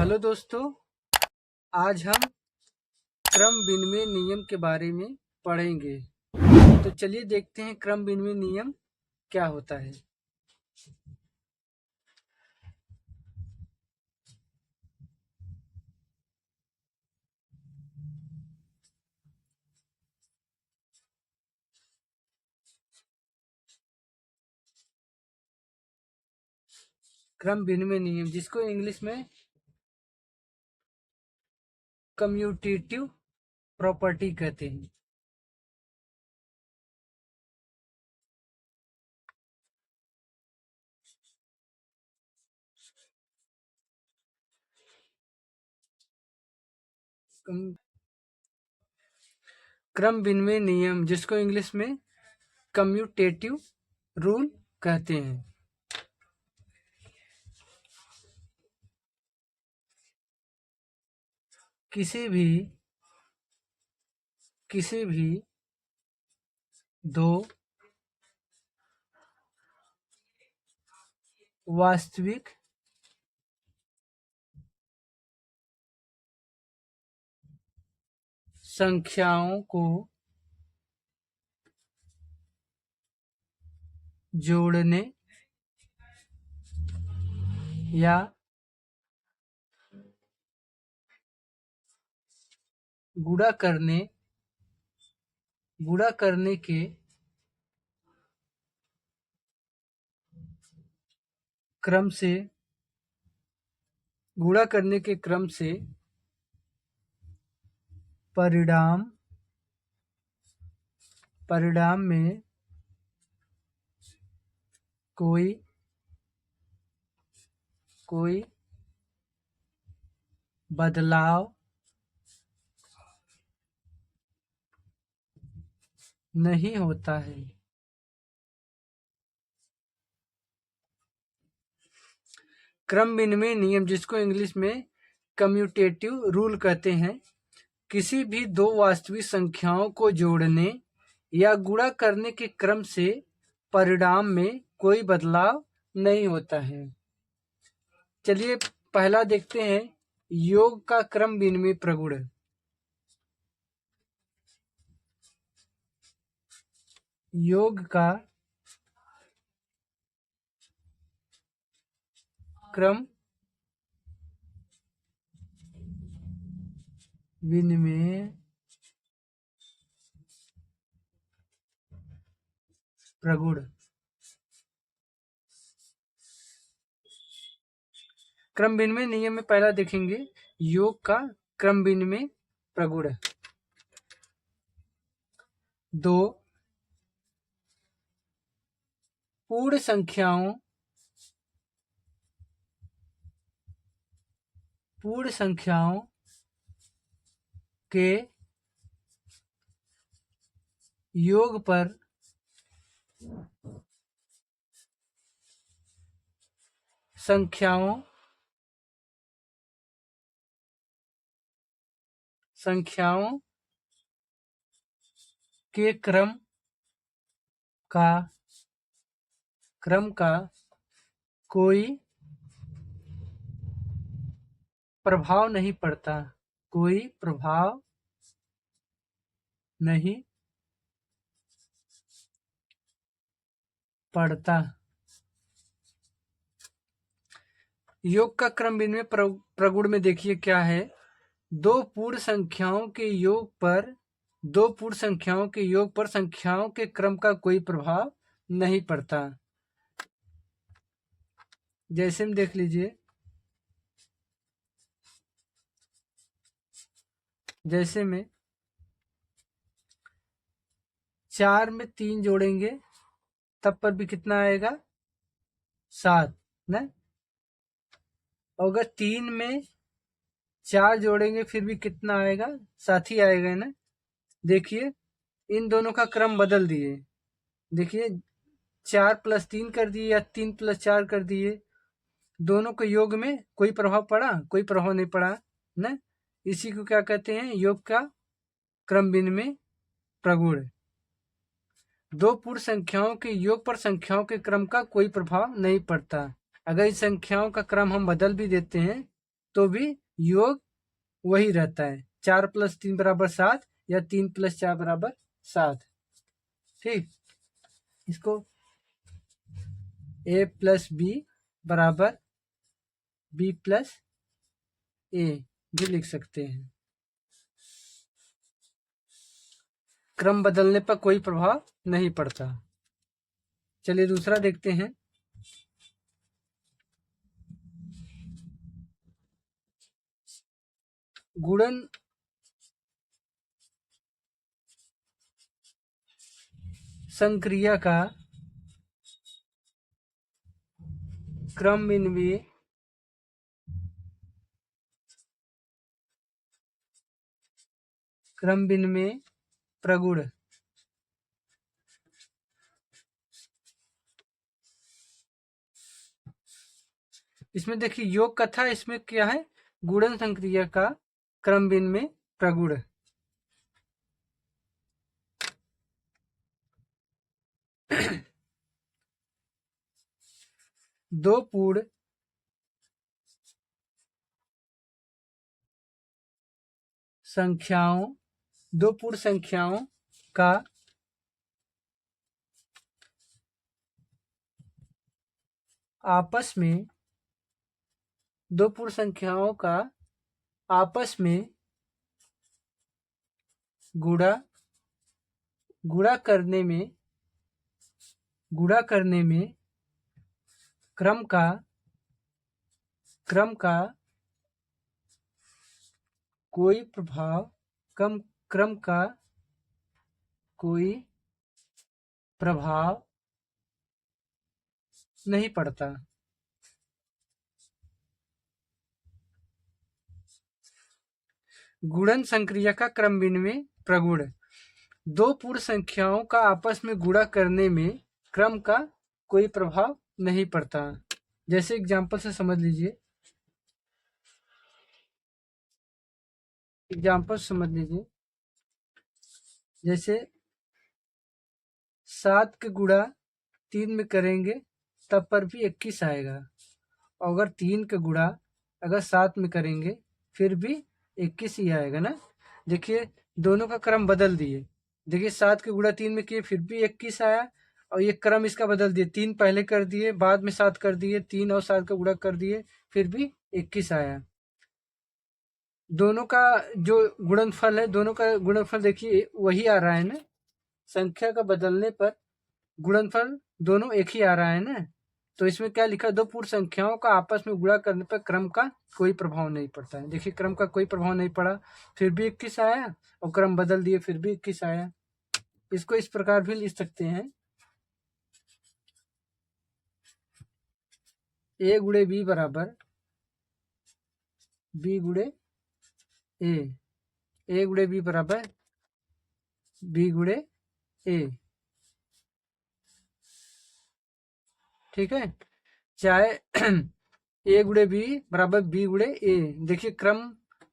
Hello दोस्तों, आज हम क्रम विनिमय नियम के बारे में पढ़ेंगे। तो चलिए देखते हैं क्रम विनिमय नियम क्या होता है। क्रम विनिमय नियम, जिसको इंग्लिश में कम्यूटेटिव प्रॉपर्टी कहते हैं। क्रम विनिमय नियम, जिसको इंग्लिश में कम्यूटेटिव रूल कहते हैं। किसी भी दो वास्तविक संख्याओं को जोड़ने या गुणा करने के क्रम से परिणाम में कोई बदलाव नहीं होता है। क्रम विनिमय नियम, जिसको इंग्लिश में कम्यूटेटिव रूल कहते हैं, किसी भी दो वास्तविक संख्याओं को जोड़ने या गुणा करने के क्रम से परिणाम में कोई बदलाव नहीं होता है। चलिए पहला देखते हैं, योग का क्रम विनिमय प्रगुण। योग का क्रम विनिमय प्रगुण। क्रम विनिमय नियम में पहला देखेंगे योग का क्रम विनिमय प्रगुण। दो पूर्ण संख्याओं के योग पर संख्याओं के क्रम का कोई प्रभाव नहीं पड़ता। योग का क्रम विनिमय प्रगुण में देखिए क्या है। दो पूर्ण संख्याओं के योग पर संख्याओं के क्रम का कोई प्रभाव नहीं पड़ता। जैसे में देख लीजिए, जैसे में 4 में 3 जोड़ेंगे तब पर भी कितना आएगा, 7 ना। अगर 3 में 4 जोड़ेंगे फिर भी कितना आएगा, 7 ही आएगा ना। देखिए इन दोनों का क्रम बदल दिए। देखिए 4 + 3 कर दिए या 3 + 4 कर दिए, दोनों के योग में कोई प्रभाव पड़ा? कोई प्रभाव नहीं पड़ा ना। इसी को क्या कहते हैं, योग का क्रम विनिमय प्रगुण। दो पूर्ण संख्याओं के योग पर संख्याओं के क्रम का कोई प्रभाव नहीं पड़ता। अगर इस संख्याओं का क्रम हम बदल भी देते हैं तो भी योग वही रहता है, 4 + 3 = 7 या 3 + 4 = 7। ठीक, इसको a + b = b + a भी लिख सकते हैं। क्रम बदलने पर कोई प्रभाव नहीं पड़ता। चलिए दूसरा देखते हैं। गुणन संक्रिया का क्रमविन्वयी प्रगुण। इसमें देखिए योग का था, इसमें क्या है, गुणन संक्रिया का क्रमविन्वयी प्रगुण। दो पूर्ण संख्याओं का आपस में गुणा करने में क्रम का कोई प्रभाव नहीं पड़ता। गुणन संक्रिया का क्रमविन्वयी प्रगुण। दो पूर्ण संख्याओं का आपस में गुणा करने में क्रम का कोई प्रभाव नहीं पड़ता। जैसे एग्जाम्पल से समझ लीजिए, जैसे 7 के गुणा 3 में करेंगे तब पर भी 21 आएगा, और अगर 3 के गुणा अगर 7 में करेंगे फिर भी 21 ही आएगा ना। देखिए दोनों का क्रम बदल दिए। देखिए 7 के गुणा 3 में किए फिर भी 21 आया, और ये क्रम इसका बदल दिए, 3 पहले कर दिए बाद में 7 कर दिए, 3 और 7 का गुणा कर दिए फिर भी 21 आया। दोनों का जो गुणनफल है, दोनों का गुणनफल देखिए वही आ रहा है ना। संख्या का बदलने पर गुणनफल दोनों एक ही आ रहा है ना। तो इसमें क्या लिखा, दो पूर्ण संख्याओं का आपस में गुणा करने पर क्रम का कोई प्रभाव नहीं पड़ता है। देखिए क्रम का कोई प्रभाव नहीं पड़ा, फिर भी 21 आया, और क्रम बदल दिए फिर भी 21 आया। इसको इस प्रकार भी लिख सकते हैं, a × b = b × a, a × b = b × a। ठीक है, चाहे a × b = b × a। देखिए क्रम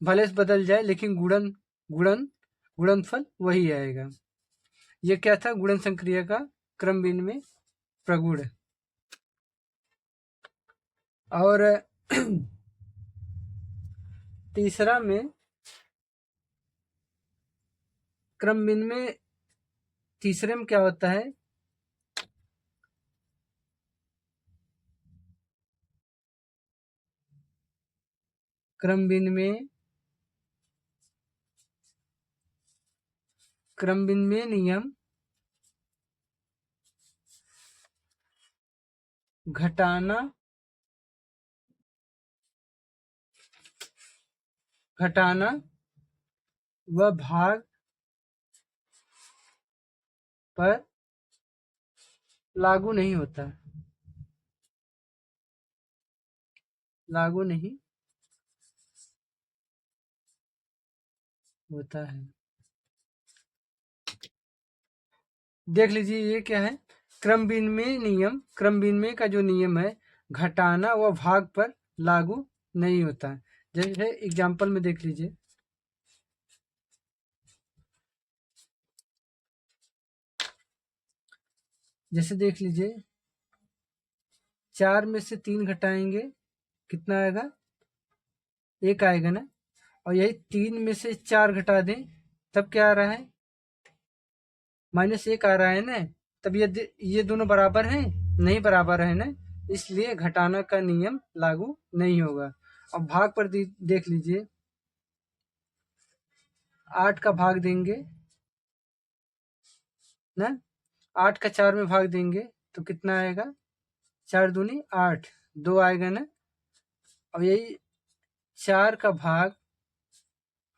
भले से बदल जाए लेकिन गुणनफल वही आएगा। ये क्या था, गुणन संक्रिया का क्रमविन्वयी प्रगुण। और तीसरा में क्रमविन्वयी, तीसरे में क्या होता है, क्रमविन्वयी नियम घटाना व भाग पर लागू नहीं होता है। देख लीजिए ये क्या है, क्रमविन्वयी का जो नियम है घटाना व भाग पर लागू नहीं होता है। जैसे एग्जाम्पल में देख लीजिए, देख लीजिए 4 में से 3 घटाएंगे कितना आएगा, 1 आएगा ना, और यही 3 में से 4 घटा दें तब क्या आ रहा है, -1 आ रहा है ना। तब ये दोनों बराबर हैं, नहीं बराबर है ना, इसलिए घटाना का नियम लागू नहीं होगा। अब भाग पर देख लीजिए, 8 का भाग देंगे ना, 8 का 4 में भाग देंगे तो कितना आएगा, 4 दूनी 8, 2 आएगा ना। अब यही 4 का भाग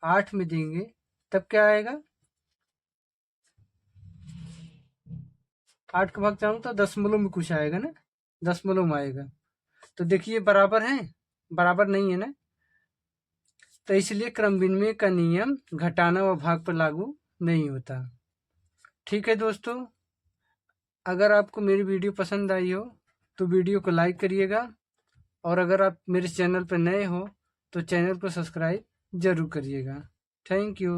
8 में देंगे तब क्या आएगा, 8 का भाग चाहूँ तो दशमलव में कुछ आएगा ना, दशमलव में आएगा। तो देखिए बराबर है, बराबर नहीं है ना, तो इसलिए क्रम विनिमय का नियम घटाना व भाग पर लागू नहीं होता। ठीक है दोस्तों, अगर आपको मेरी वीडियो पसंद आई हो तो वीडियो को लाइक करिएगा, और अगर आप मेरे चैनल पर नए हो तो चैनल को सब्सक्राइब जरूर करिएगा। Thank you.